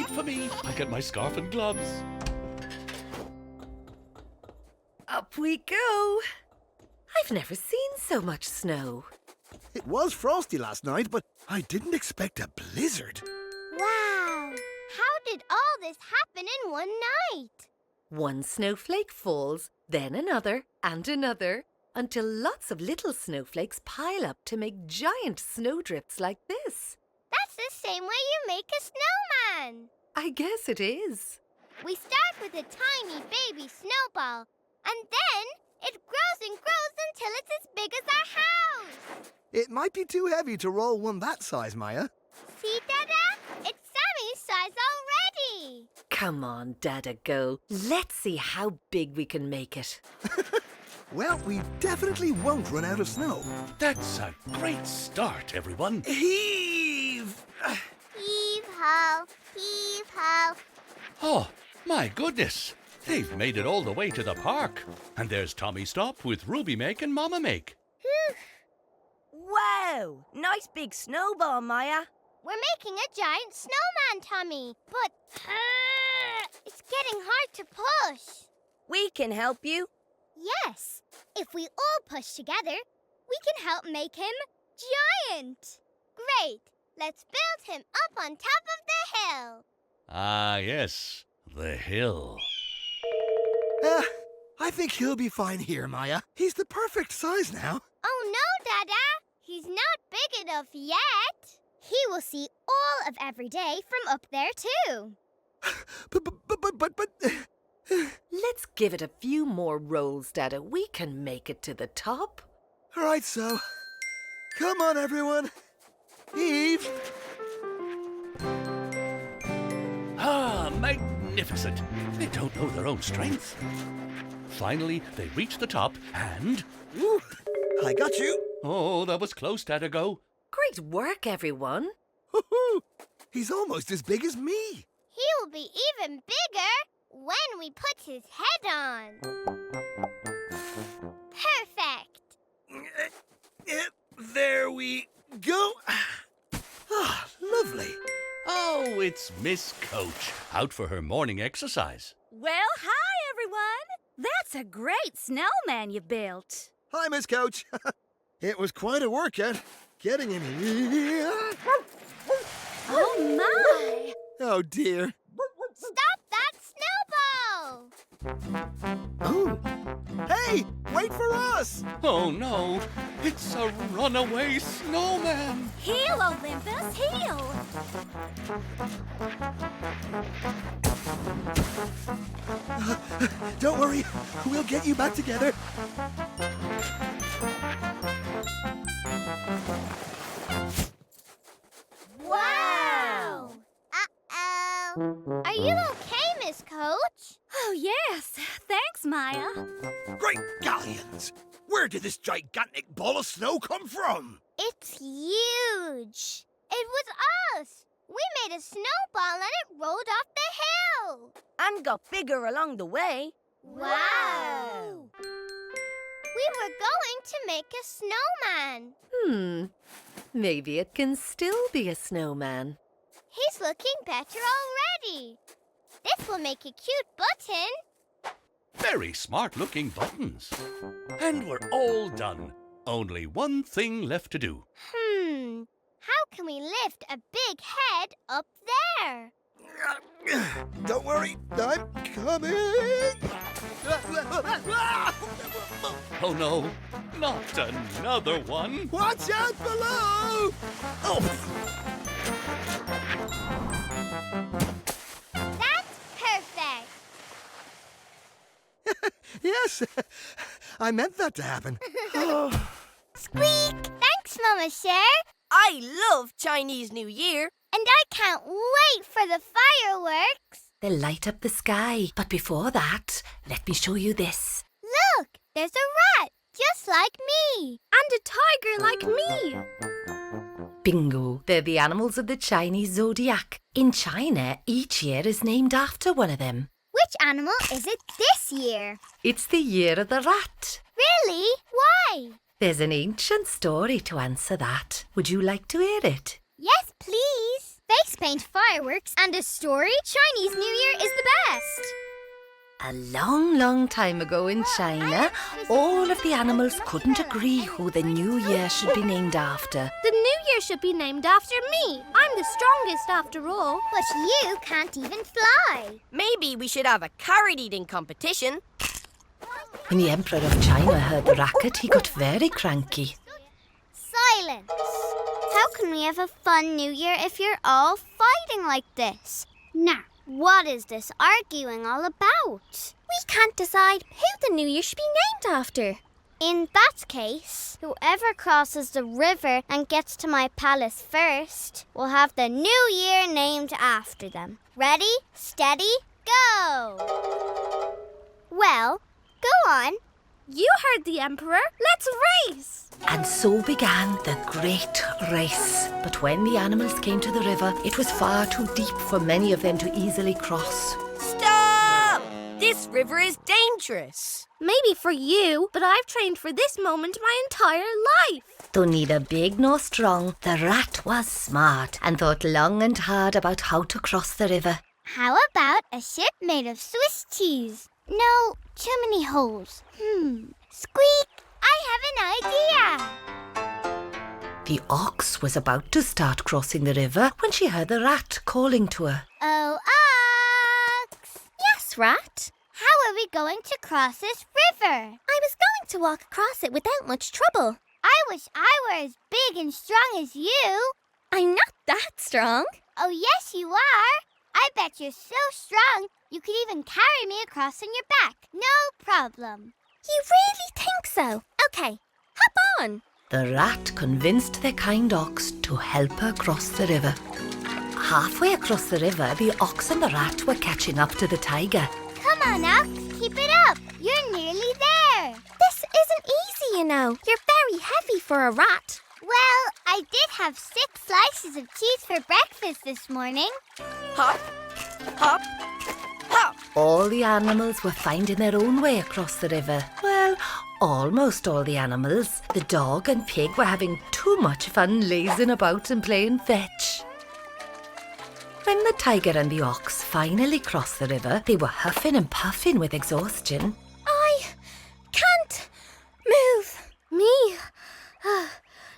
wait for me. I get my scarf and gloves. Up we go. I've never seen so much snow. It was frosty last night, but I didn't expect a blizzard. Wow! How did all this happen in one night? One snowflake falls, then another and another, until lots of little snowflakes pile up to make giant snowdrifts like this. That's the same way you make a snowman. I guess it is. We start with a tiny baby snowball, and then it grows and grows until it's as big as our house. It might be too heavy to roll one that size, Maya. See, Dada? It's Sammy's size already. Come on, Dada, go. Let's see how big we can make it. Well, we definitely won't run out of snow. That's a great start, everyone. Heave! Heave ho, heave ho. Oh, my goodness. They've made it all the way to the park. And there's Tommy Stop with Ruby Make and Mama Make. Wow! Nice big snowball, Maya. We're making a giant snowman, Tommy, but it's getting hard to push. We can help you. Yes, if we all push together, we can help make him giant. Great, let's build him up on top of the hill. Ah, yes, the hill. I think he'll be fine here, Maya. He's the perfect size now. Oh no, Dada, he's not big enough yet. He will see all of every day from up there too. But... Let's give it a few more rolls, Dada. We can make it to the top. All right, so. Come on, everyone. Heave. Ah, magnificent. They don't know their own strength. Finally, they reach the top and... Woo, I got you. Oh, that was close, Dada Go. Great work, everyone. Hoo-hoo. He's almost as big as me. He will be even bigger when we put his head on. Perfect. There we go. Ah, lovely. Oh, it's Miss Coach, out for her morning exercise. Well, hi, everyone. That's a great snowman you built. Hi, Miss Coach. It was quite a workout getting in here. Oh, my. Oh, dear. Stop that snowball! Oh. Hey, wait for us. Oh, no, it's a runaway snowman. Heel, Olympus, heel. Don't worry. We'll get you back together. Wow! Uh-oh. Are you okay, Miss Coach? Oh, yes. Thanks, Maya. Great galleons. Where did this gigantic ball of snow come from? It's huge. It was us. We made a snowball and it rolled off the hill. And got bigger along the way. Wow! We were going to make a snowman. Maybe it can still be a snowman. He's looking better already. This will make a cute button. Very smart-looking buttons. And we're all done. Only one thing left to do. How can we lift a big head up there? Don't worry, I'm coming. Oh, no, not another one. Watch out below! Oh! That's perfect. Yes, I meant that to happen. Oh. Squeak! Thanks, Mama Cher. I love Chinese New Year. And I can't wait for the fireworks. They'll light up the sky. But before that, let me show you this. Look, there's a rat, just like me. And a tiger like me. Bingo. They're the animals of the Chinese zodiac. In China, each year is named after one of them. Which animal is it this year? It's the year of the rat. Really? Why? There's an ancient story to answer that. Would you like to hear it? Yes, please. Face paint fireworks and a story, Chinese New Year is the best. A long, long time ago in China, all of the animals couldn't agree who the new year should be named after. The New Year should be named after me. I'm the strongest after all. But you can't even fly. Maybe we should have a carrot eating competition. When the Emperor of China heard the racket, he got very cranky. Silence. How can we have a fun New Year if you're all fighting like this? Now, what is this arguing all about? We can't decide who the New Year should be named after. In that case, whoever crosses the river and gets to my palace first will have the New Year named after them. Ready, steady, go! Well, go on. You heard the Emperor. Let's race! And so began the great race. But when the animals came to the river, it was far too deep for many of them to easily cross. Stop! This river is dangerous. Maybe for you, but I've trained for this moment my entire life. Though neither big nor strong, the rat was smart and thought long and hard about how to cross the river. How about a ship made of Swiss cheese? No, too many holes. Squeak! I have an idea! The ox was about to start crossing the river when she heard the rat calling to her. Oh, ox! Yes, Rat. How are we going to cross this river? I was going to walk across it without much trouble. I wish I were as big and strong as you. I'm not that strong. Oh, yes, you are. I bet you're so strong you could even carry me across on your back. No problem. You really think so? Okay, hop on. The rat convinced the kind ox to help her cross the river. Halfway across the river, the ox and the rat were catching up to the tiger. Come on, ox. Keep it up. You're nearly there. This isn't easy, you know. You're very heavy for a rat. Well, I did have 6 slices of cheese for breakfast this morning. Hop, hop, hop. All the animals were finding their own way across the river. Well, almost all the animals. The dog and pig were having too much fun lazing about and playing fetch. When the tiger and the ox finally crossed the river, they were huffing and puffing with exhaustion. I can't move. Me?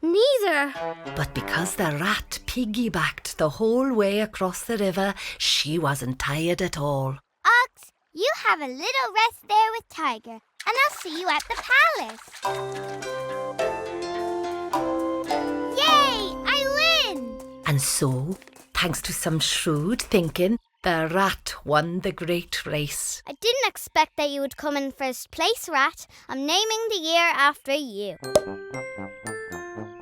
Neither. But because the rat piggybacked the whole way across the river, she wasn't tired at all. Ox, you have a little rest there with Tiger, and I'll see you at the palace. Yay! I win! And so, thanks to some shrewd thinking, the rat won the great race. I didn't expect that you would come in first place, Rat. I'm naming the year after you.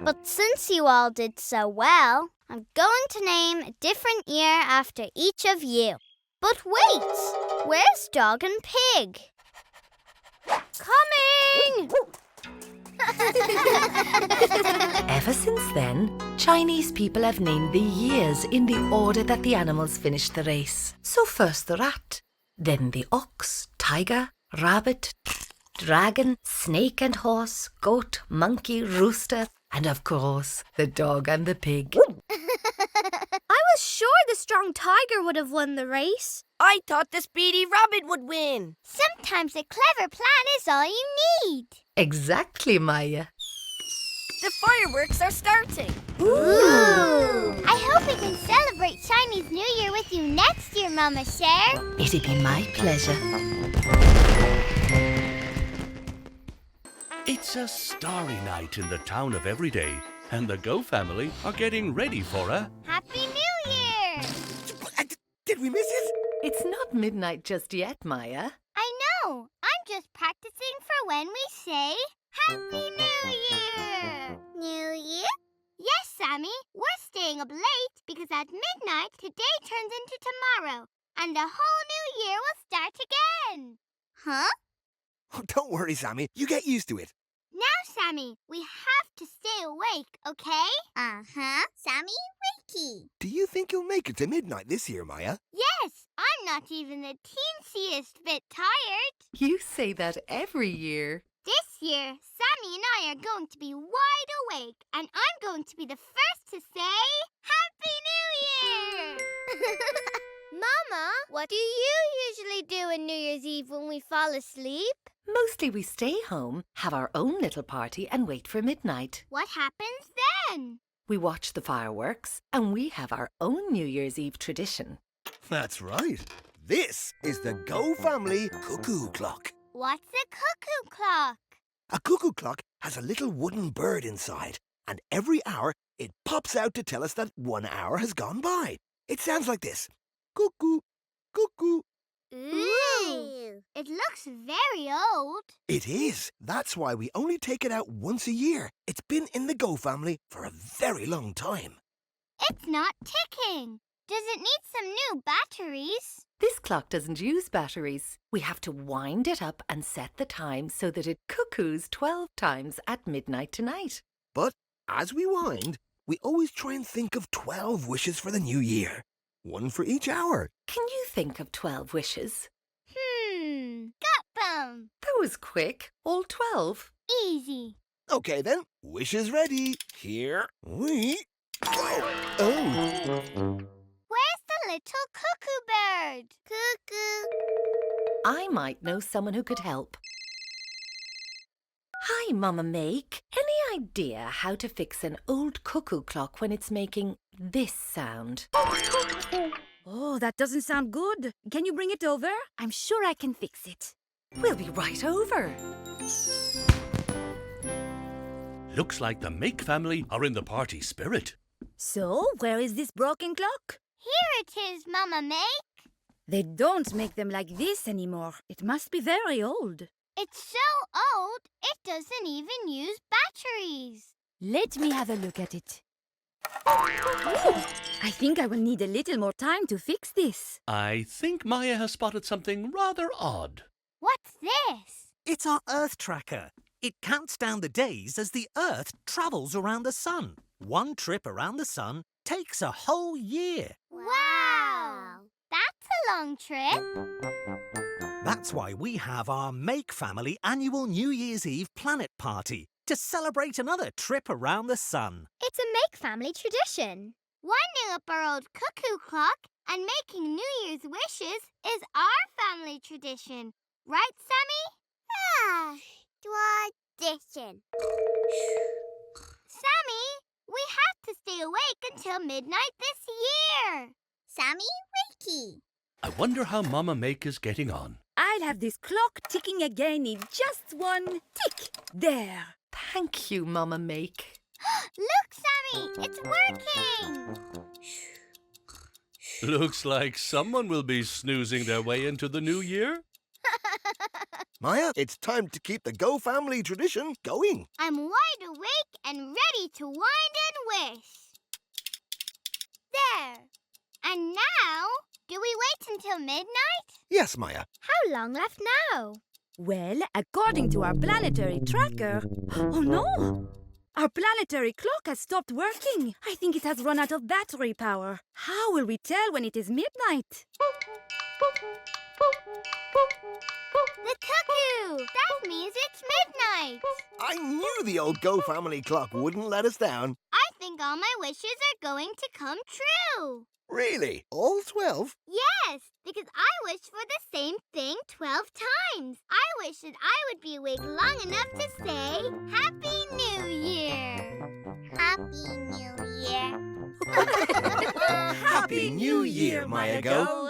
But since you all did so well, I'm going to name a different year after each of you. But wait! Where's Dog and Pig? Coming! Ever since then, Chinese people have named the years in the order that the animals finished the race. So first the rat, then the ox, tiger, rabbit, dragon, snake and horse, goat, monkey, rooster, and of course, the dog and the pig. I was sure the strong tiger would have won the race. I thought the speedy rabbit would win. Sometimes a clever plan is all you need. Exactly, Maya. The fireworks are starting. Ooh! I hope we can celebrate Chinese New Year with you next year, Mama Cher. It'd be my pleasure. It's a starry night in the town of Everyday, and the Go family are getting ready for a... Happy New Year! Did we miss it? It's not midnight just yet, Maya. I know. I'm just practicing for when we say Happy New Year! New Year? Yes, Sammy. We're staying up late because at midnight today turns into tomorrow, and the whole new year will start again. Huh? Oh, don't worry, Sammy. You get used to it. Now, Sammy, we have to stay awake, okay? Uh-huh. Sammy, wakey. Do you think you'll make it to midnight this year, Maya? Yes, I'm not even the teensiest bit tired. You say that every year. This year, Sammy and I are going to be wide awake, and I'm going to be the first to say Happy New Year! Mama, what do you usually do on New Year's Eve when we fall asleep? Mostly we stay home, have our own little party and wait for midnight. What happens then? We watch the fireworks and we have our own New Year's Eve tradition. That's right. This is the Go Family Cuckoo Clock. What's a cuckoo clock? A cuckoo clock has a little wooden bird inside, and every hour it pops out to tell us that 1 hour has gone by. It sounds like this. Cuckoo, cuckoo. Ooh! It looks very old. It is. That's why we only take it out once a year. It's been in the Go Family for a very long time. It's not ticking. Does it need some new batteries? This clock doesn't use batteries. We have to wind it up and set the time so that it cuckoos 12 times at midnight tonight. But as we wind, we always try and think of 12 wishes for the new year. One for each hour. Can you think of 12 wishes? Got them. That was quick. All 12. Easy. Okay then, wishes ready. Here we go. Oh. Where's the little cuckoo bird? Cuckoo. I might know someone who could help. Hi, Mama Make. Any idea how to fix an old cuckoo clock when it's making this sound? Oh, that doesn't sound good. Can you bring it over? I'm sure I can fix it. We'll be right over. Looks like the Make family are in the party spirit. So, where is this broken clock? Here it is, Mama Make. They don't make them like this anymore. It must be very old. It's so old, it doesn't even use batteries. Let me have a look at it. Oh, I think I will need a little more time to fix this. I think Maya has spotted something rather odd. What's this? It's our Earth tracker. It counts down the days as the Earth travels around the sun. One trip around the sun takes a whole year. Wow! That's a long trip. That's why we have our Make family annual New Year's Eve planet party to celebrate another trip around the sun. It's a Make family tradition. Winding up our old cuckoo clock and making New Year's wishes is our family tradition. Right, Sammy? Tradition. Sammy, we have to stay awake until midnight this year. Sammy, wakey. I wonder how Mama Make is getting on. I'll have this clock ticking again in just one tick. There. Thank you, Mama Make. Look, Sammy, it's working. Looks like someone will be snoozing their way into the new year. Maya, it's time to keep the Go Family tradition going. I'm wide awake and ready to wind and wish. There. And now, do we wait until midnight? Yes, Maya. How long left now? Well, according to our planetary tracker... Oh, no! Our planetary clock has stopped working. I think it has run out of battery power. How will we tell when it is midnight? The cuckoo! That means it's midnight. I knew the old Go Family clock wouldn't let us down. I think all my wishes are going to come true. Really? All 12? Yes, because I wished for the same thing 12 times. I wish that I would be awake long enough to say, Happy New Year. Happy New Year. Happy New Year, Maya Go.